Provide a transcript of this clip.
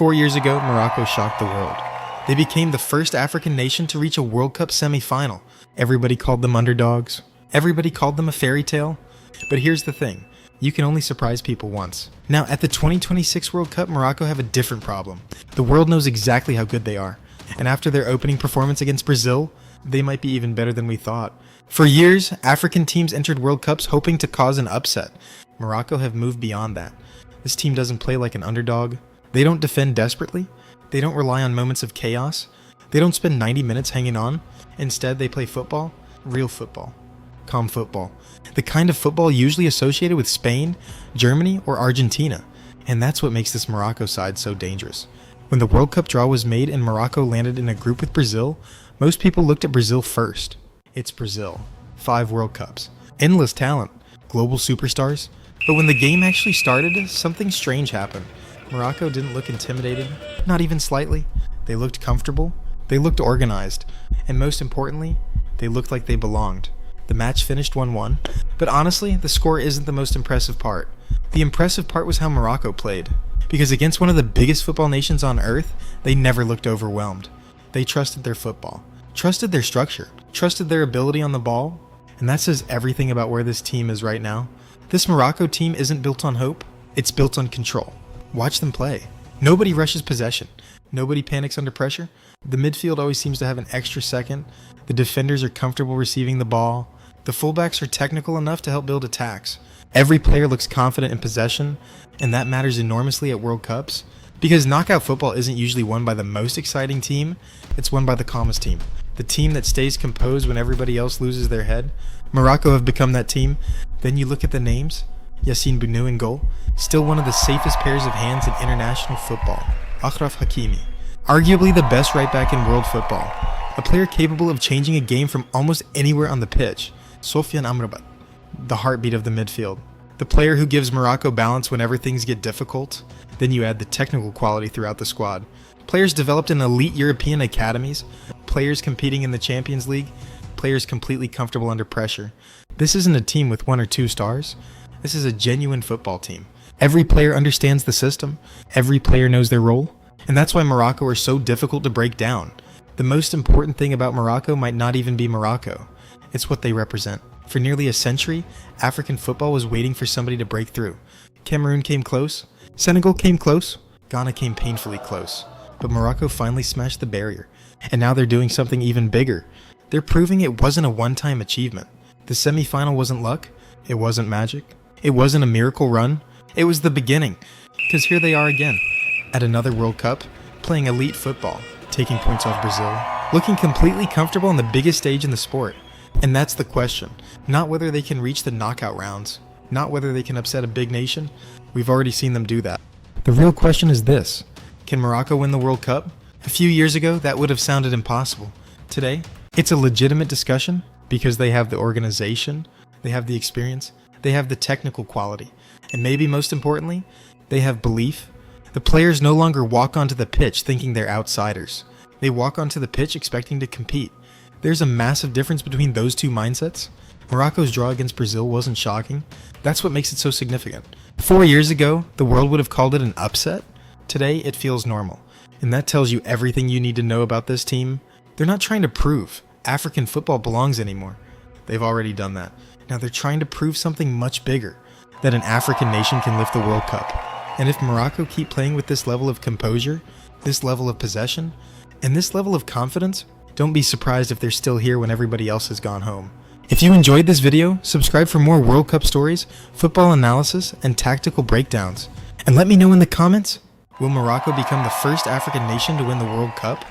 4 years ago, Morocco shocked the world. They became the first African nation to reach a World Cup semi-final. Everybody called them underdogs. Everybody called them a fairy tale. But here's the thing. You can only surprise people once. Now, at the 2026 World Cup, Morocco have a different problem. The world knows exactly how good they are. And after their opening performance against Brazil, they might be even better than we thought. For years, African teams entered World Cups hoping to cause an upset. Morocco have moved beyond that. This team doesn't play like an underdog. They don't defend desperately. They don't rely on moments of chaos. They don't spend 90 minutes hanging on. Instead, they play football, real football, calm football. The kind of football usually associated with Spain, Germany, or Argentina. And that's what makes this Morocco side so dangerous. When the World Cup draw was made and Morocco landed in a group with Brazil, most people looked at Brazil first. It's Brazil. 5 World Cups. Endless talent. Global superstars. But when the game actually started, something strange happened. Morocco didn't look intimidated, not even slightly. They looked comfortable. They looked organized. And most importantly, they looked like they belonged. The match finished 1-1, but honestly, the score isn't the most impressive part. The impressive part was how Morocco played. Because against one of the biggest football nations on earth, they never looked overwhelmed. They trusted their football, trusted their structure, trusted their ability on the ball, and that says everything about where this team is right now. This Morocco team isn't built on hope, it's built on control. Watch them play. Nobody rushes possession. Nobody panics under pressure. The midfield always seems to have an extra second. The defenders are comfortable receiving the ball. The fullbacks are technical enough to help build attacks. Every player looks confident in possession, and that matters enormously at World Cups. Because knockout football isn't usually won by the most exciting team, it's won by the calmest team. The team that stays composed when everybody else loses their head. Morocco have become that team. Then you look at the names. Yassine Bounou in goal, still one of the safest pairs of hands in international football. Achraf Hakimi, arguably the best right back in world football. A player capable of changing a game from almost anywhere on the pitch. Sofiane Amrabat, the heartbeat of the midfield. The player who gives Morocco balance whenever things get difficult. Then you add the technical quality throughout the squad. Players developed in elite European academies. Players competing in the Champions League. Players completely comfortable under pressure. This isn't a team with 1 or 2 stars. This is a genuine football team. Every player understands the system. Every player knows their role. And that's why Morocco are so difficult to break down. The most important thing about Morocco might not even be Morocco. It's what they represent. For nearly a century, African football was waiting for somebody to break through. Cameroon came close. Senegal came close. Ghana came painfully close. But Morocco finally smashed the barrier. And now they're doing something even bigger. They're proving it wasn't a one-time achievement. The semi-final wasn't luck. It wasn't magic. It wasn't a miracle run. It was the beginning. Because here they are again, at another World Cup, playing elite football, taking points off Brazil, looking completely comfortable on the biggest stage in the sport. And that's the question. Not whether they can reach the knockout rounds. Not whether they can upset a big nation. We've already seen them do that. The real question is this. Can Morocco win the World Cup? A few years ago, that would have sounded impossible. Today, it's a legitimate discussion because they have the organization, they have the experience, they have the technical quality, and maybe most importantly, they have belief. The players no longer walk onto the pitch thinking they're outsiders. They walk onto the pitch expecting to compete. There's a massive difference between those two mindsets. Morocco's draw against Brazil wasn't shocking. That's what makes it so significant. 4 years ago, the world would have called it an upset. Today, it feels normal. And that tells you everything you need to know about this team. They're not trying to prove African football belongs anymore. They've already done that. Now they're trying to prove something much bigger, that an African nation can lift the World Cup. And if Morocco keep playing with this level of composure, this level of possession, and this level of confidence, don't be surprised if they're still here when everybody else has gone home. If you enjoyed this video, subscribe for more World Cup stories, football analysis, and tactical breakdowns. And let me know in the comments, will Morocco become the first African nation to win the World Cup?